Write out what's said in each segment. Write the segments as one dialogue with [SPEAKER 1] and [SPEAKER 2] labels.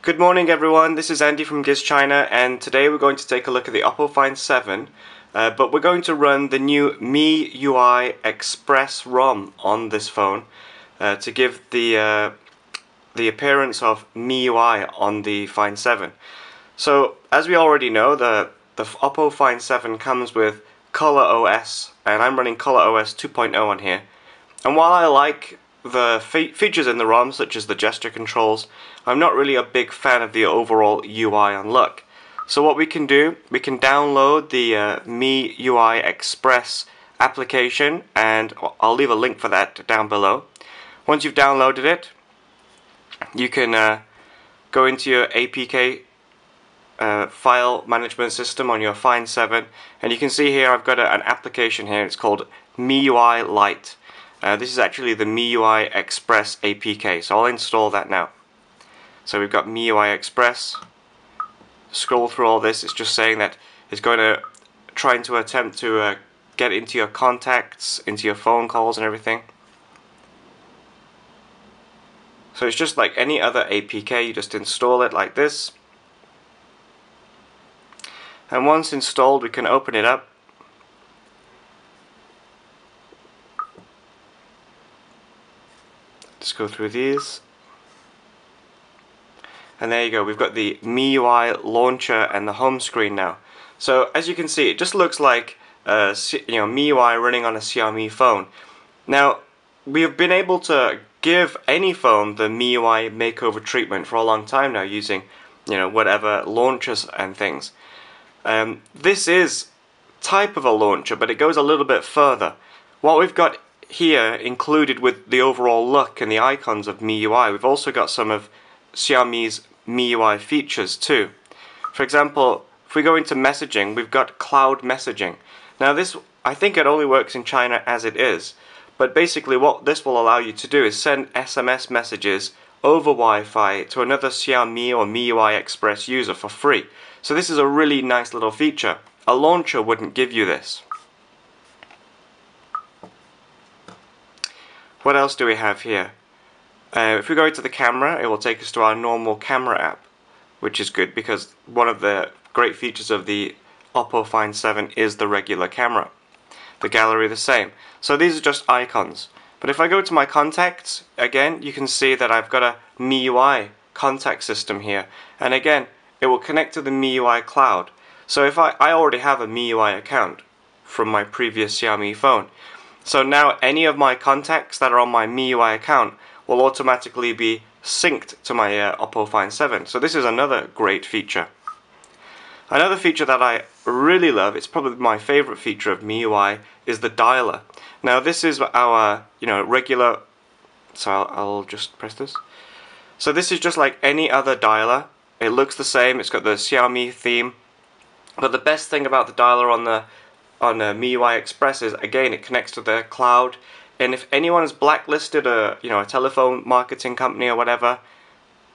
[SPEAKER 1] Good morning everyone, this is Andy from GizChina, and today we're going to take a look at the Oppo Find 7, but we're going to run the new MIUI Express ROM on this phone to give the appearance of MIUI on the Find 7. So as we already know, the Oppo Find 7 comes with Color OS, and I'm running Color OS 2.0 on here. And while I like the features in the ROM, such as the gesture controls, I'm not really a big fan of the overall UI and look. So what we can do, we can download the MIUI Express application, and I'll leave a link for that down below. Once you've downloaded it, you can go into your APK file management system on your Find 7, and you can see here I've got an application here. It's called MIUI Lite. This is actually the MIUI Express APK, so I'll install that now. So we've got MIUI Express. Scroll through all this, it's just saying that it's going to attempt to get into your contacts, into your phone calls and everything. So it's just like any other APK, you just install it like this. And once installed, we can open it up. Just go through these, and there you go, we've got the MIUI launcher and the home screen now. So as you can see, it just looks like MIUI running on a Xiaomi phone. Now we have been able to give any phone the MIUI makeover treatment for a long time now, using whatever launchers and things. This is type of a launcher, but it goes a little bit further. What we've got here, included with the overall look and the icons of MIUI, we've also got some of Xiaomi's MIUI features too. For example, if we go into messaging, we've got cloud messaging. Now this, I think it only works in China as it is, but basically what this will allow you to do is send SMS messages over Wi-Fi to another Xiaomi or MIUI Express user for free. So this is a really nice little feature. A launcher wouldn't give you this. What else do we have here? If we go to the camera, it will take us to our normal camera app, which is good because one of the great features of the Oppo Find 7 is the regular camera. The gallery the same. So these are just icons. But if I go to my contacts, again, you can see that I've got a MIUI contact system here. And again, it will connect to the MIUI cloud. So if I already have a MIUI account from my previous Xiaomi phone. So now any of my contacts that are on my MIUI account will automatically be synced to my Oppo Find 7. So this is another great feature. Another feature that I really love, it's probably my favorite feature of MIUI, is the dialer. Now this is our regular, so I'll just press this. So this is just like any other dialer. It looks the same, it's got the Xiaomi theme. But the best thing about the dialer on the MIUI Express is, again, it connects to the cloud, and if anyone has blacklisted a telephone marketing company or whatever,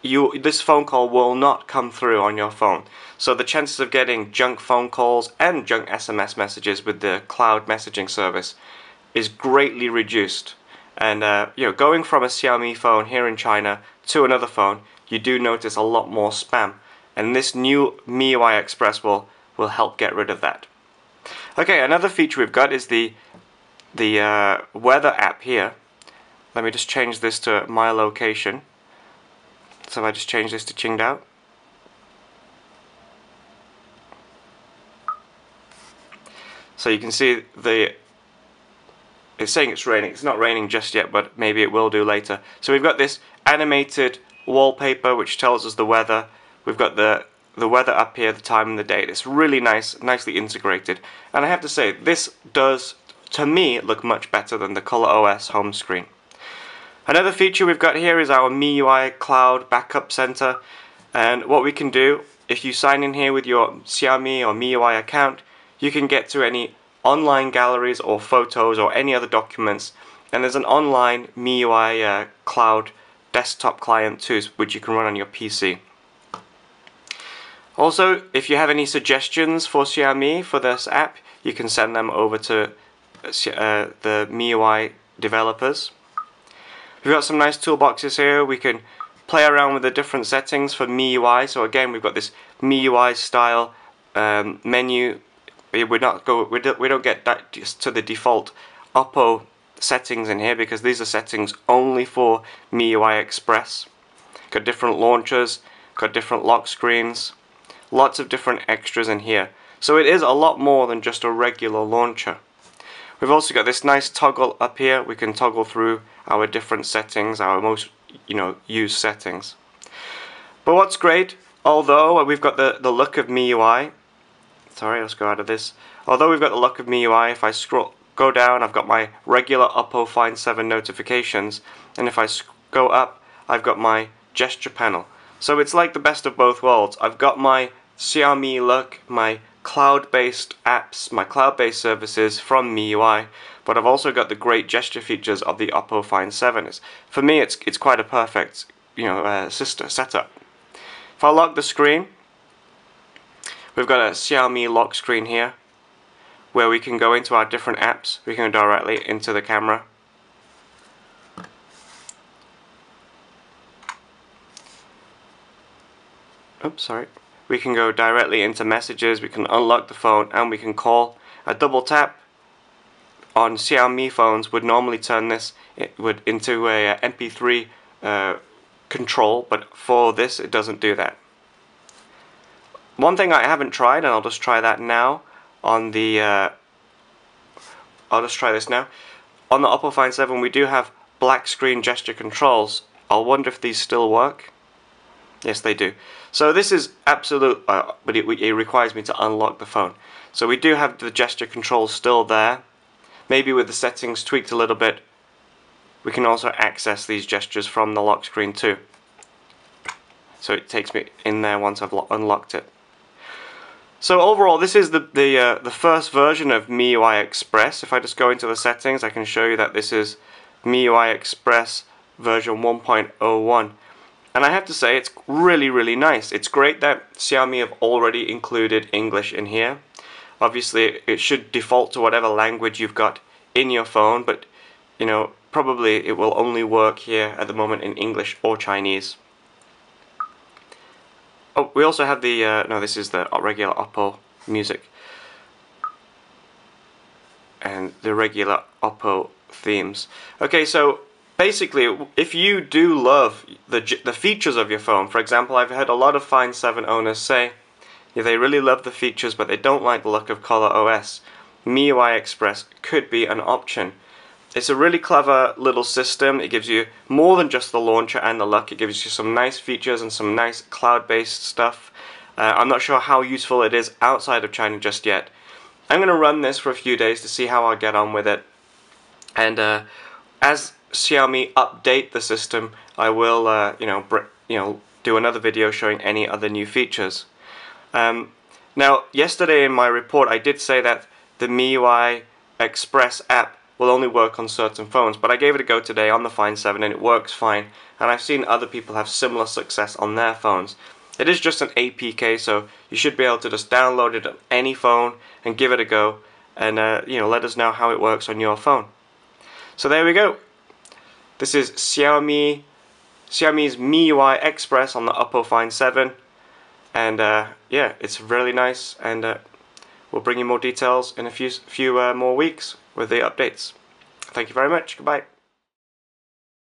[SPEAKER 1] this phone call will not come through on your phone. So the chances of getting junk phone calls and junk SMS messages with the cloud messaging service is greatly reduced. And going from a Xiaomi phone here in China to another phone, you do notice a lot more spam, and this new MIUI Express will help get rid of that. Okay, another feature we've got is the weather app here. Let me just change this to my location. So if I just change this to Qingdao. So you can see it's saying it's raining. It's not raining just yet, but maybe it will do later. So we've got this animated wallpaper which tells us the weather. We've got the weather up here, the time and the date. It's really nicely integrated. And I have to say, this does, to me, look much better than the Color OS home screen. Another feature we've got here is our MIUI Cloud Backup Center. And what we can do, if you sign in here with your Xiaomi or MIUI account, you can get to any online galleries or photos or any other documents. And there's an online MIUI Cloud desktop client too, which you can run on your PC. Also, if you have any suggestions for Xiaomi for this app, you can send them over to the MIUI developers. We've got some nice toolboxes here. We can play around with the different settings for MIUI. So again, we've got this MIUI style menu. We don't get that just to the default Oppo settings in here, because these are settings only for MIUI Express. Got different launchers, got different lock screens, lots of different extras in here. So it is a lot more than just a regular launcher. We've also got this nice toggle up here. We can toggle through our different settings, our most used settings. But what's great, although we've got the look of MIUI, sorry, let's go out of this. Although we've got the look of MIUI, if I go down, I've got my regular Oppo Find 7 notifications, and if I go up, I've got my gesture panel. So it's like the best of both worlds. I've got my Xiaomi look, my cloud-based apps, my cloud-based services from MIUI, but I've also got the great gesture features of the Oppo Find 7. For me, it's quite a perfect setup. If I lock the screen, we've got a Xiaomi lock screen here, where we can go into our different apps. We can go directly into the camera. Oops, sorry. We can go directly into messages, we can unlock the phone, and we can call. A double tap on Xiaomi phones would normally turn this into a MP3 control, but for this it doesn't do that. One thing I haven't tried, and I'll just try that now on the I'll just try this now. On the Oppo Find 7 we do have black screen gesture controls. I'll wonder if these still work. Yes, they do. So this is absolute, but it requires me to unlock the phone. So we do have the gesture controls still there. Maybe with the settings tweaked a little bit, we can also access these gestures from the lock screen too. So it takes me in there once I've unlocked it. So overall, this is the first version of MIUI Express. If I just go into the settings, I can show you that this is MIUI Express version 1.01. And I have to say, it's really, really nice. It's great that Xiaomi have already included English in here. Obviously, it should default to whatever language you've got in your phone, but probably it will only work here at the moment in English or Chinese. Oh, we also have the, no, this is the regular Oppo music. And the regular Oppo themes. Okay, so basically, if you do love the features of your phone, for example, I've heard a lot of Find 7 owners say they really love the features, but they don't like the look of Color OS. MIUI Express could be an option. It's a really clever little system. It gives you more than just the launcher and the look. It gives you some nice features and some nice cloud-based stuff. I'm not sure how useful it is outside of China just yet. I'm going to run this for a few days to see how I get on with it. And as Xiaomi update the system, I will do another video showing any other new features. Now, yesterday in my report I did say that the MIUI Express app will only work on certain phones, but I gave it a go today on the Find 7 and it works fine, and I've seen other people have similar success on their phones. It is just an APK, so you should be able to just download it on any phone and give it a go, and let us know how it works on your phone. So there we go. This is Xiaomi's MIUI Express on the Oppo Find 7, and yeah, it's really nice, and we'll bring you more details in a few more weeks with the updates. Thank you very much. Goodbye.